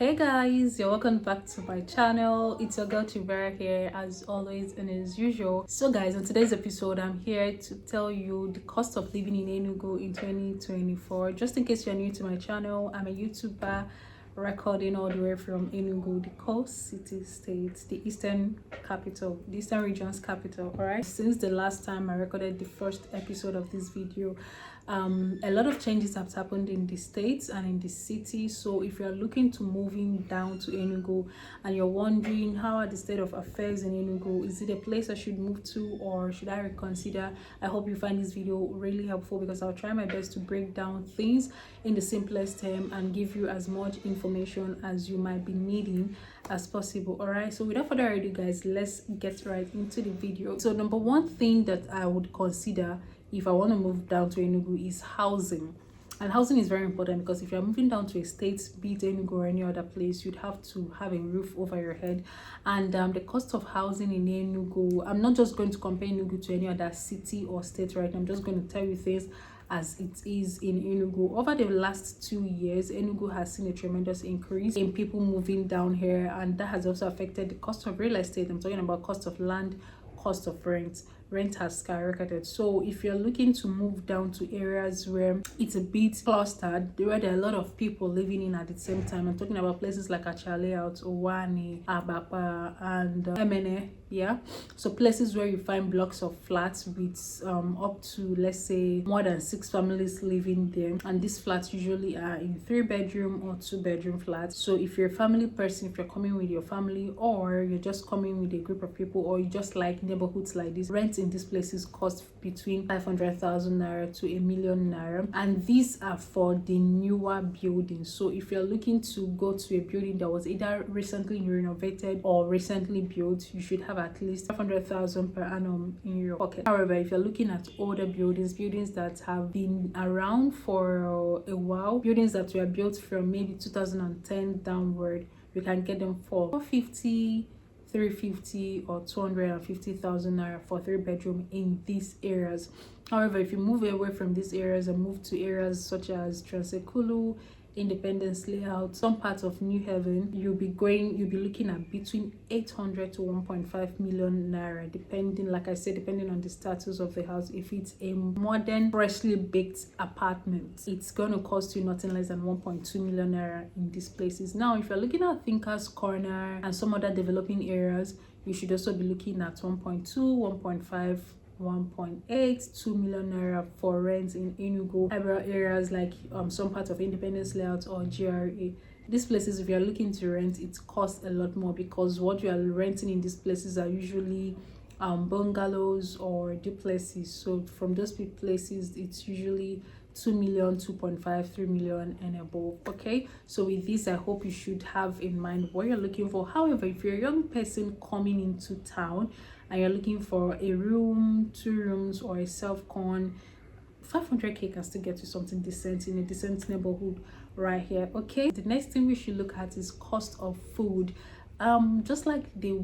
Hey guys, you're welcome back to my channel. It's your girl Chibera here as always and as usual. So guys, on today's episode I'm here to tell you the cost of living in Enugu in 2024. Just in case you're new to my channel, I'm a YouTuber recording all the way from Enugu, the coast city state, the eastern capital, the eastern region's capital. All right, since the last time I recorded the first episode of this video, a lot of changes have happened in the states and in the city. So if you're looking to moving down to Enugu and you're wondering how are the state of affairs in Enugu, is it a place I should move to or should I reconsider, I hope you find this video really helpful because I'll try my best to break down things in the simplest term and give you as much information as you might be needing as possible. All right, so without further ado guys, let's get right into the video. So number one thing that I would consider if I want to move down to Enugu is housing. And housing is very important because if you're moving down to a state, be it Enugu or any other place, you'd have to have a roof over your head. And the cost of housing in Enugu, I'm not just going to compare Enugu to any other city or state right now. I'm just going to tell you things as it is in Enugu. Over the last 2 years, Enugu has seen a tremendous increase in people moving down here, and that has also affected the cost of real estate. I'm talking about cost of land, cost of rent has skyrocketed. So if you're looking to move down to areas where it's a bit clustered, where there are a lot of people living in at the same time, I'm talking about places like Achale out, Owani, Abapa, and Emene. Yeah, so places where you find blocks of flats with up to, let's say, more than 6 families living there, and these flats usually are in 3-bedroom or 2-bedroom flats. So if you're a family person, if you're coming with your family or you're just coming with a group of people, or you just like neighborhoods like this, rent in these places cost between 500,000 naira to 1 million naira, and these are for the newer buildings. So if you're looking to go to a building that was either recently renovated or recently built, you should have at least 500,000 per annum in your pocket. However, if you're looking at older buildings that have been around for a while, buildings that were built from maybe 2010 downward, you can get them for 450, 350 or 250,000 naira for 3-bedroom in these areas. However, if you move away from these areas and move to areas such as Transekulu, Independence Layout, some parts of New Haven, you'll be looking at between 800 to 1.5 million naira, depending, like I said, depending on the status of the house. If it's a modern, freshly baked apartment, it's gonna cost you nothing less than 1.2 million naira in these places. Now, if you're looking at Thinkers Corner and some other developing areas, you should also be looking at 1.2, 1.5, 1.8, 2 million naira for rent in Enugu areas like some parts of Independence Layout or GRA. These places, if you are looking to rent, it costs a lot more because what you are renting in these places are usually bungalows or duplexes. So from those places, it's usually 2 million, 2.5, 3 million and above. Okay, so with this, I hope you should have in mind what you're looking for. However, if you're a young person coming into town and you're looking for a room, 2 rooms, or a self-con, 500k can still get you something decent in a decent neighborhood right here. Okay, the next thing we should look at is cost of food. Just like the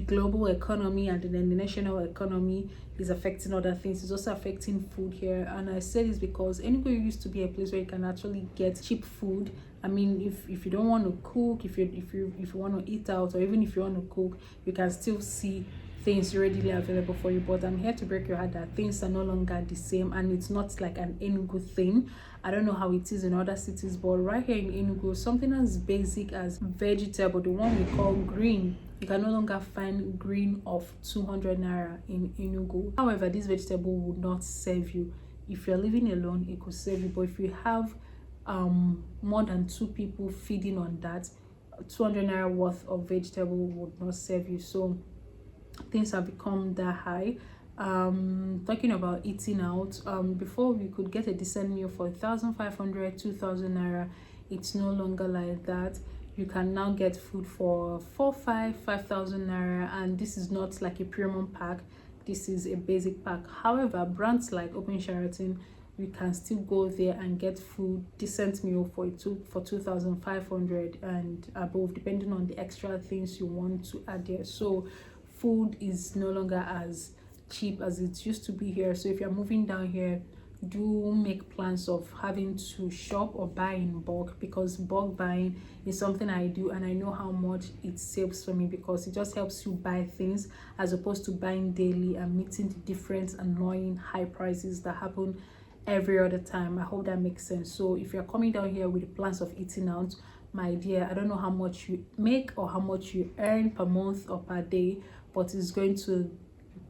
global economy and then the national economy is affecting other things, it's also affecting food here. And I say this because Enugu used to be a place where you can actually get cheap food. I mean, if you don't want to cook, if you want to eat out, or even if you want to cook, you can still see things readily available for you. But I'm here to break your heart that things are no longer the same, and it's not like an Enugu thing. I don't know how it is in other cities, but right here in Enugu, something as basic as vegetable, the one we call green, you can no longer find green of 200 naira in Enugu. However, this vegetable would not serve you. If you're living alone, it could serve you, but if you have more than 2 people feeding on that, 200 naira worth of vegetable would not serve you. So things have become that high. Talking about eating out, before we could get a decent meal for 1,500, 2,000 naira. It's no longer like that. You can now get food for 5,000 naira, and this is not like a premium pack, this is a basic pack. However, brands like Open Sheraton, you can still go there and get food, decent meal for 2,500 and above, depending on the extra things you want to add there. So food is no longer as cheap as it used to be here. So if you're moving down here, do make plans of having to shop or buy in bulk, because bulk buying is something I do, and I know how much it saves for me, because it just helps you buy things as opposed to buying daily and meeting the different annoying high prices that happen every other time. I hope that makes sense. So if you're coming down here with the plans of eating out, my dear, I don't know how much you make or how much you earn per month or per day, but it's going to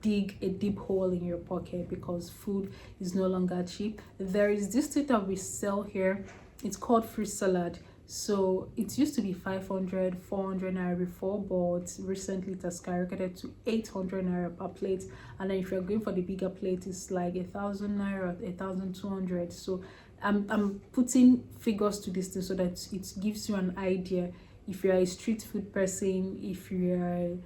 dig a deep hole in your pocket, because food is no longer cheap. There is this thing that we sell here, it's called fruit salad. So it used to be 500 400 naira before, but recently it has skyrocketed to 800 naira per plate. And then if you're going for the bigger plate, it's like 1,000 naira, 1,200. So I'm putting figures to this thing so that it gives you an idea. If you're a street food person, if you're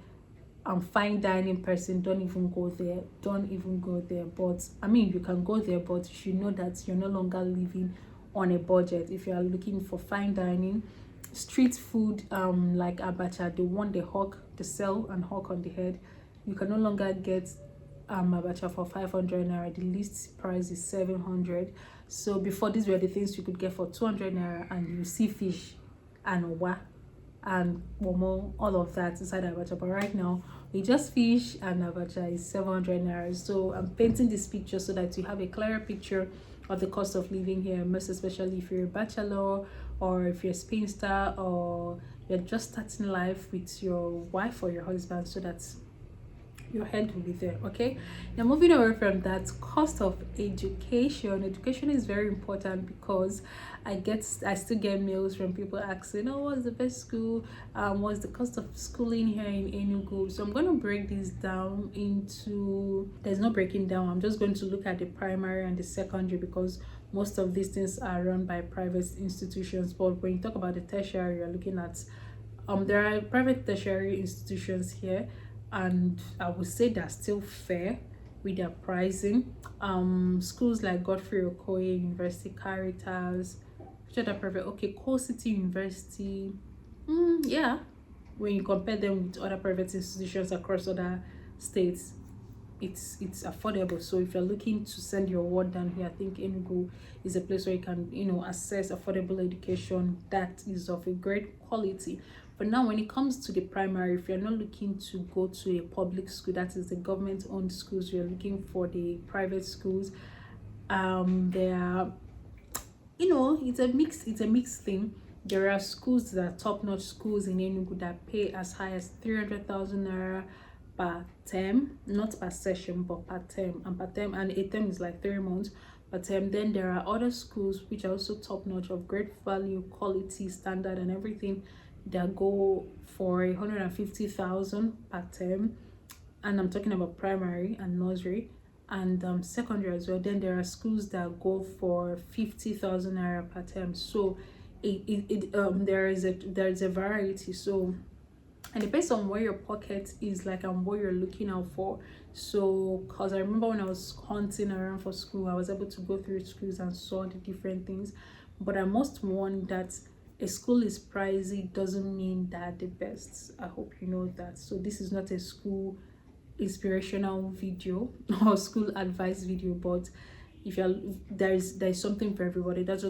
fine dining person, don't even go there. Don't even go there. But I mean, you can go there, but you should know that you're no longer living on a budget. If you are looking for fine dining, street food, like abacha, the one they hawk, they sell and hawk on the head, you can no longer get abacha for 500 naira. The least price is 700. So before, these were the things you could get for 200 naira, and you see fish and owa and momo, all of that inside abacha. But right now, we just fish and abacha is 700 naira. So I'm painting this picture so that you have a clearer picture of the cost of living here, most especially if you're a bachelor, or if you're a spinster, or you're just starting life with your wife or your husband, so that your head will be there. Okay, now moving away from that, cost of education is very important, because I still get mails from people asking, oh, what's the best school, what's the cost of schooling here in Enugu. So I'm going to break this down into, there's no breaking down, I'm just going to look at the primary and the secondary, because most of these things are run by private institutions. But when you talk about the tertiary, you're looking at there are private tertiary institutions here, and I would say they're still fair with their pricing. Schools like Godfrey Okoye University, Caritas, which other private, okay, Coal City University, yeah, when you compare them with other private institutions across other states, it's affordable. So if you're looking to send your word down here, I think Enugu is a place where you can, access affordable education that is of a great quality. But now, when it comes to the primary, if you're not looking to go to a public school, that is the government-owned schools, you're looking for the private schools. There are, it's a mixed thing. There are schools that are top-notch schools in Enugu that pay as high as 300,000 naira per term, not per session, but per term. And per term, and a term is like 3 months per term. Then there are other schools which are also top-notch, of great value, quality, standard, and everything, that go for 150,000 per term. And I'm talking about primary and nursery, and secondary as well. Then there are schools that go for 50,000 naira per term. So there is a variety. So, and it depends on where your pocket is like and what you're looking out for. So, because I remember when I was hunting around for school, I was able to go through schools and saw the different things. But I must warn that a school is pricey doesn't mean that the best. I hope you know that. So this is not a school inspirational video or school advice video, but if you're there's something for everybody. That's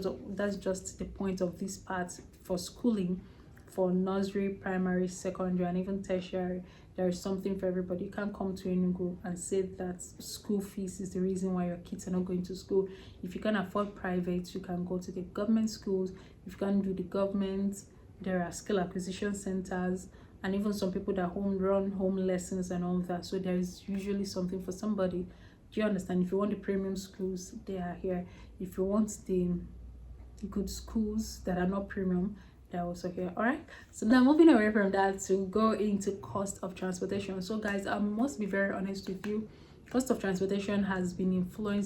just the point of this part. For schooling, for nursery, primary, secondary, and even tertiary, there is something for everybody. You can't come to Enugu and say that school fees is the reason why your kids are not going to school. If you can afford private, you can go to the government schools. If you can't do the government, there are skill acquisition centers, and even some people that run home lessons and all of that. So there is usually something for somebody. Do you understand? If you want the premium schools, they are here. If you want the good schools that are not premium, they're also here. All right, so now moving away from that to go into cost of transportation. So guys, I must be very honest with you. Cost of transportation has been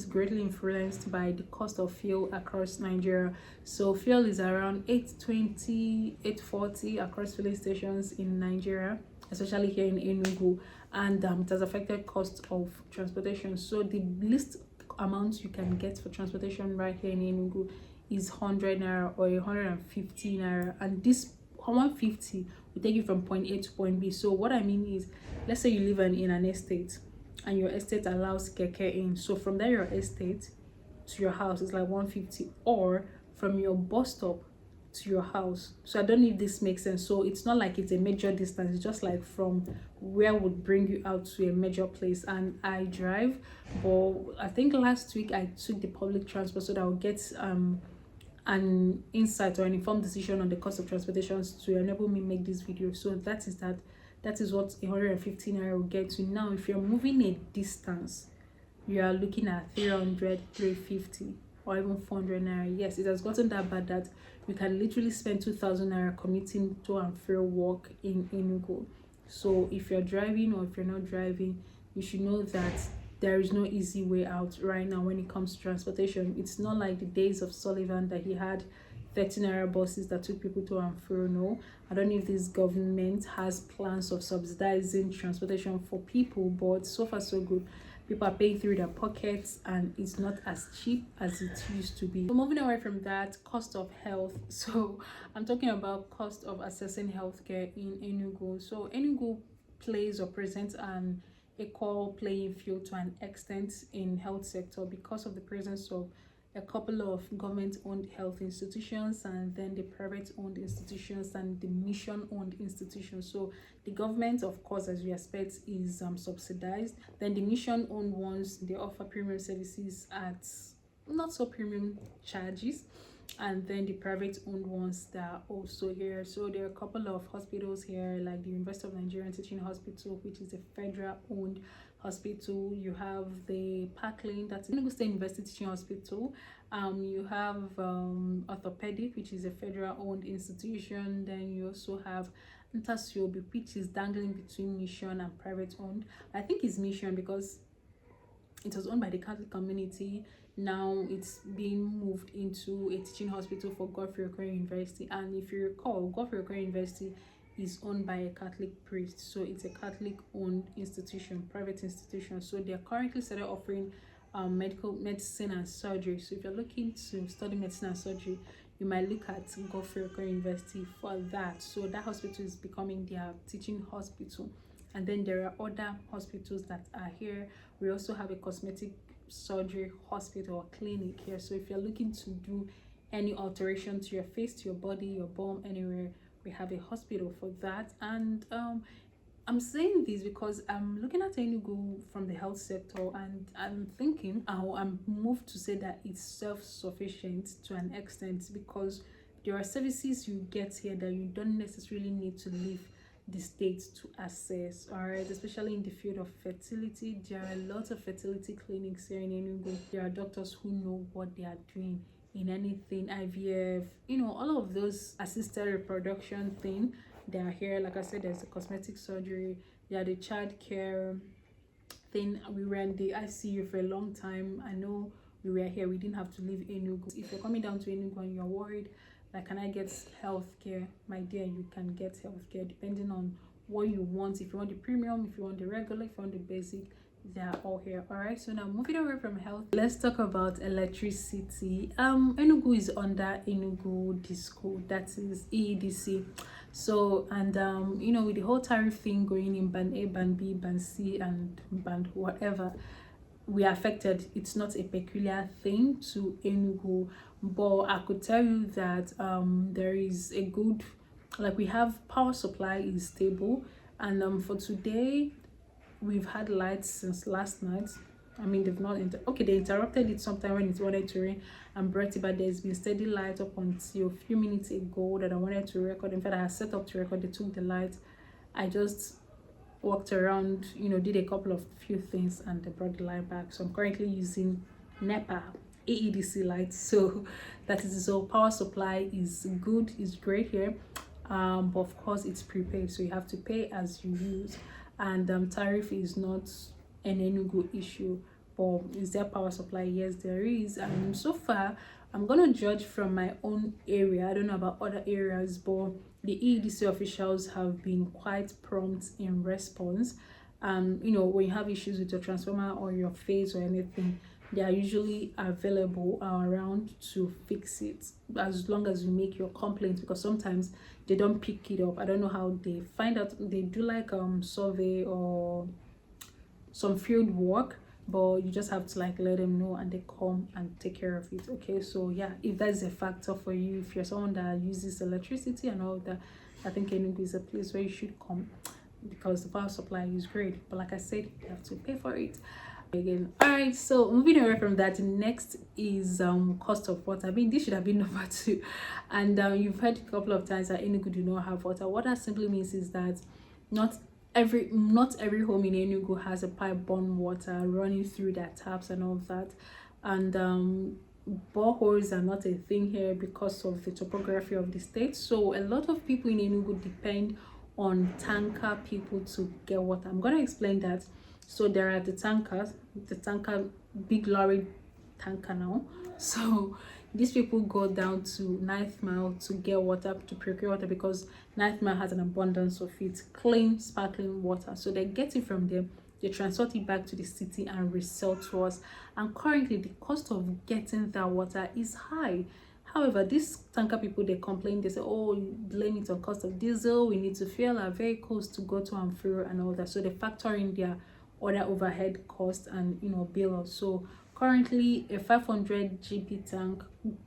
greatly influenced by the cost of fuel across Nigeria. So fuel is around 820, 840 across filling stations in Nigeria, especially here in Enugu, and it has affected cost of transportation. So the least amount you can get for transportation right here in Enugu is 100 naira or 150 naira, and this 150 will take you from point A to point B. So what I mean is, let's say you live in an estate and your estate allows keke in. So from there, your estate, to your house is like 150, or from your bus stop to your house. So I don't know if this makes sense. So it's not like it's a major distance, it's just like from where would bring you out to a major place. And I drive, but I think last week I took the public transport so that I would get an insight or an informed decision on the cost of transportations to enable me make this video. So that is what 150 naira will get to. Now if you're moving a distance, you are looking at 300, 350, or even 400 naira. Yes, it has gotten that bad that you can literally spend 2,000 naira commuting to and fro work in Enugu. So if you're driving or if you're not driving, you should know that there is no easy way out right now when it comes to transportation. It's not like the days of Sullivan that he had 30 naira buses that took people to and fro. No, I don't know if this government has plans of subsidizing transportation for people, but so far so good. People are paying through their pockets and it's not as cheap as it used to be. So moving away from that, cost of health. So I'm talking about cost of accessing healthcare in Enugu. So Enugu plays or presents an equal playing field to an extent in health sector because of the presence of a couple of government-owned health institutions and then the private-owned institutions and the mission-owned institutions. So the government, of course, as you expect, is subsidized. Then the mission-owned ones, they offer premium services at not so premium charges. And then the private-owned ones that are also here. So there are a couple of hospitals here, like the University of Nigeria Teaching Hospital, which is a federal-owned hospital. You have the Parkland, that's Enugu State University Teaching Hospital. You have Orthopedic, which is a federal-owned institution. Then you also have Ntasiobi, which is dangling between mission and private-owned. I think it's mission because it was owned by the Catholic community. Now it's being moved into a teaching hospital for Godfrey Okoye University. And if you recall, Godfrey Okoye University is owned by a Catholic priest, so it's a Catholic owned institution, private institution. So they're currently started offering medicine and surgery. So if you're looking to study medicine and surgery, you might look at Godfrey Okoye University for that. So that hospital is becoming their teaching hospital. And then there are other hospitals that are here. We also have a cosmetic surgery hospital or clinic here. So if you're looking to do any alteration to your face, to your body, your bum, anywhere, we have a hospital for that. And I'm saying this because I'm looking at Enugu from the health sector and I'm thinking I'm moved to say that it's self-sufficient to an extent, because there are services you get here that you don't necessarily need to leave the state to access. All right, especially in the field of fertility, there are a lot of fertility clinics here in Enugu. There are doctors who know what they are doing in anything, IVF, you know, all of those assisted reproduction thing. They are here. Like I said, there's a cosmetic surgery, there are the child care thing. We were in the ICU for a long time. I know we were here, we didn't have to leave Enugu. If you're coming down to Enugu and you're worried, like, can I get health care? My dear, you can get health care depending on what you want. If you want the premium, if you want the regular, if you want the basic, they are all here. All right, so now moving away from health, let's talk about electricity. Enugu is under Enugu Disco, that is EEDC. So, and you know, with the whole tariff thing going in band A, band B, band C, and band whatever, we are affected. It's not a peculiar thing to Enugu, but I could tell you that there is a good, like, we have power supply is stable. And for today we've had lights since last night. I mean, they've not they interrupted it sometime when it wanted to rain and brought it, but there's been steady light up until a few minutes ago that I wanted to record. In fact, I had set up to record, they took the light. I just walked around, you know, did a couple of few things and they brought the light back. So I'm currently using NEPA AEDC lights. So that is, so power supply is good, is great here, but of course it's prepaid, so you have to pay as you use. And tariff is not an Enugu issue. But is there power supply? Yes, there is. And so far I'm gonna judge from my own area. I don't know about other areas, but the EEDC officials have been quite prompt in response. You know, when you have issues with your transformer or your phase or anything, they are usually available around to fix it, as long as you make your complaint, because sometimes they don't pick it up. I don't know how they find out. They do like survey or some field work but you just have to like let them know and they come and take care of it. Okay, so yeah, if that's a factor for you, if you're someone that uses electricity and all that, I think Enugu is a place where you should come because the power supply is great. But like I said, you have to pay for it again. All right, so moving away from that, next is cost of water. I mean, this should have been number two, and you've heard a couple of times that Enugu do not have water. What that simply means is that not not every home in Enugu has a pipe-borne water running through their taps and all of that, and boreholes are not a thing here because of the topography of the state. So a lot of people in Enugu depend on tanker people to get water. I'm gonna explain that. So there are the tankers, the tanker, big lorry tanker now. So these people go down to ninth mile to get water, to procure water, because ninth mile has an abundance of it, clean sparkling water. So they get it from them, they transport it back to the city and resell to us. And currently the cost of getting that water is high. However, these tanker people, they complain, they say, oh, blame it on cost of diesel, we need to fuel our vehicles to go to and fro and all that. So they factor in their other overhead cost and bill us. So currently a 500 GP tank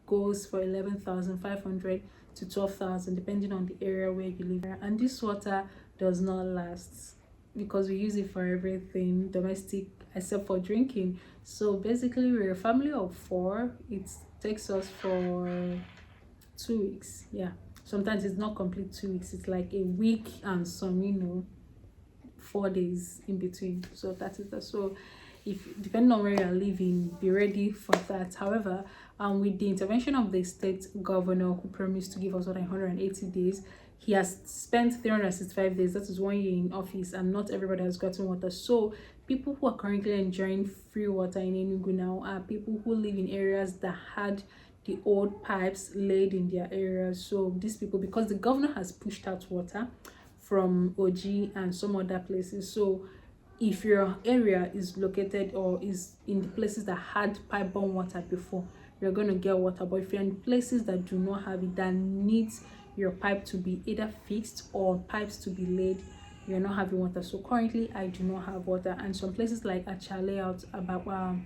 goes for 11,500 to 12,000 depending on the area where you live, and this water does not last because we use it for everything domestic except for drinking. So basically we're a family of four. It takes us for 2 weeks. Yeah, sometimes it's not complete 2 weeks, it's like a week and some 4 days in between. So that is that. So if depending on where you're living, be ready for that. However, with the intervention of the state governor who promised to give us 180 days, he has spent 365 days, that is 1 year in office, and not everybody has gotten water. So people who are currently enjoying free water in Enugu now are people who live in areas that had the old pipes laid in their areas. So these people, because the governor has pushed out water from OG and some other places, so if your area is located or is in the places that had pipe-borne water before, you're going to get water. But if you're in places that do not have it, that needs your pipe to be either fixed or pipes to be laid, you're not having water. So currently I do not have water, and some places like Acha layout, about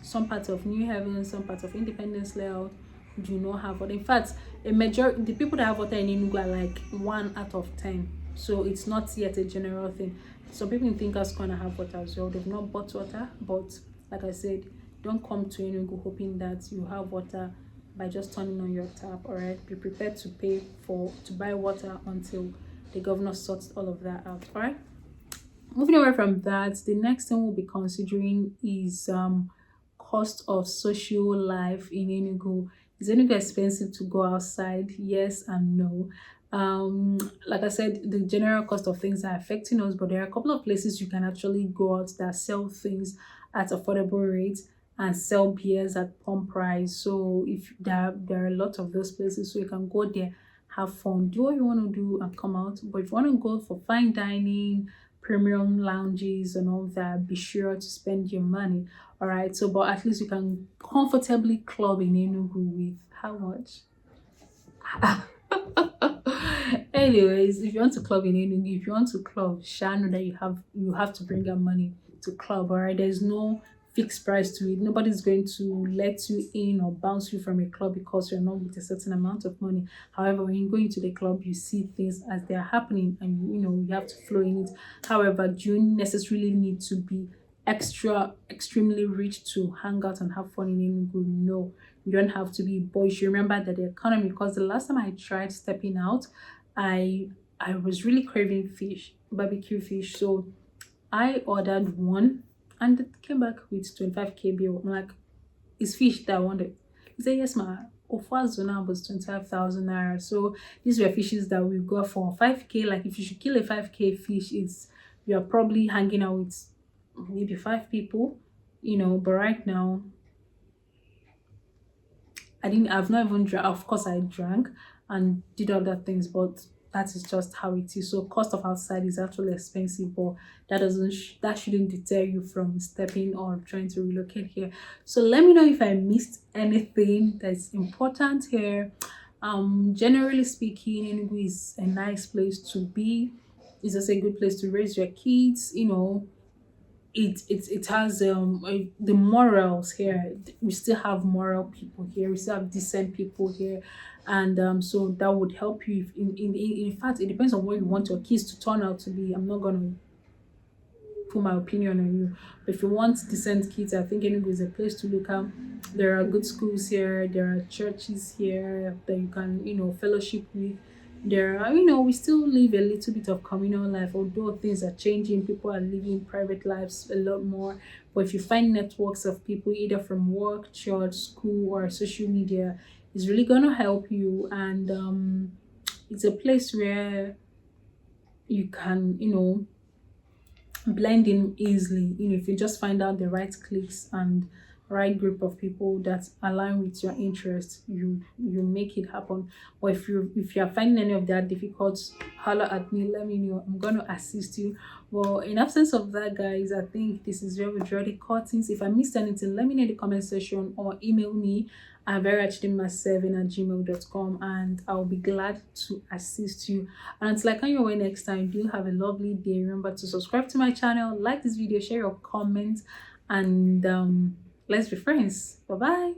some parts of New Haven, some parts of Independence layout do not have water. In fact, the people that have water in Enugu are like 1 out of 10. So it's not yet a general thing. Some people in Thinkers Corner have water as well. They've not bought water, but like I said, don't come to Enugu hoping that you have water by just turning on your tap. All right, be prepared to pay to buy water until the governor sorts all of that out. All right, moving away from that, the next thing we'll be considering is cost of social life in Enugu. Is Enugu expensive to go outside? Yes and no. Like I said, the general cost of things are affecting us, but there are a couple of places you can actually go out that sell things at affordable rates and sell beers at pump price. So if there are a lot of those places, so you can go there, have fun, do what you want to do and come out. But if you want to go for fine dining, premium lounges and all that, be sure to spend your money. All right, so but at least you can comfortably club in Enugu with how much? Anyways, if you want to club in Enugu, if you want to club, sure know that you have to bring your money to club. All right, there's no fixed price to it. Nobody's going to let you in or bounce you from a club because you're not with a certain amount of money. However, when you go into the club, you see things as they are happening, and you have to flow in it. However, do you necessarily need to be extremely rich to hang out and have fun in Enugu? No, you don't have to be. But you should remember that the economy, because the last time I tried stepping out, I was really craving fish, barbecue fish. So I ordered one and it came back with 25k bill. I'm like, it's fish that I wanted. He said, yes, ma. Offer zona was 25,000 naira. So these were fishes that we got for 5k. Like if you should kill a 5k fish, you're probably hanging out with maybe 5 people, but right now I've not even drank. Of course I drank and did other things, but that is just how it is. So cost of outside is actually expensive, but that shouldn't deter you from stepping or trying to relocate here. So let me know if I missed anything that's important here. Generally speaking, Enugu is a nice place to be. It's just a good place to raise your kids, it has the morals here. We still have moral people here, we still have decent people here. And so that would help you if, in fact, it depends on what you want your kids to turn out to be. I'm not gonna put my opinion on you. But if you want decent kids, I think Enugu is a place to look at. There are good schools here. There are churches here that you can, fellowship with. There are, we still live a little bit of communal life, although things are changing. People are living private lives a lot more. But if you find networks of people, either from work, church, school, or social media, it's really gonna help you. And it's a place where you can, blend in easily. If you just find out the right clicks and right group of people that align with your interests, you make it happen. Or if you're finding any of that difficult, holler at me, let me know. I'm gonna assist you. Well, in absence of that, guys, I think this is where we draw the curtains. If I missed anything, let me know in the comment section or email me at verachdima7@gmail.com, and I'll be glad to assist you. And until I come your way next time, do have a lovely day. Remember to subscribe to my channel, like this video, share your comments, and let's be friends. Bye bye.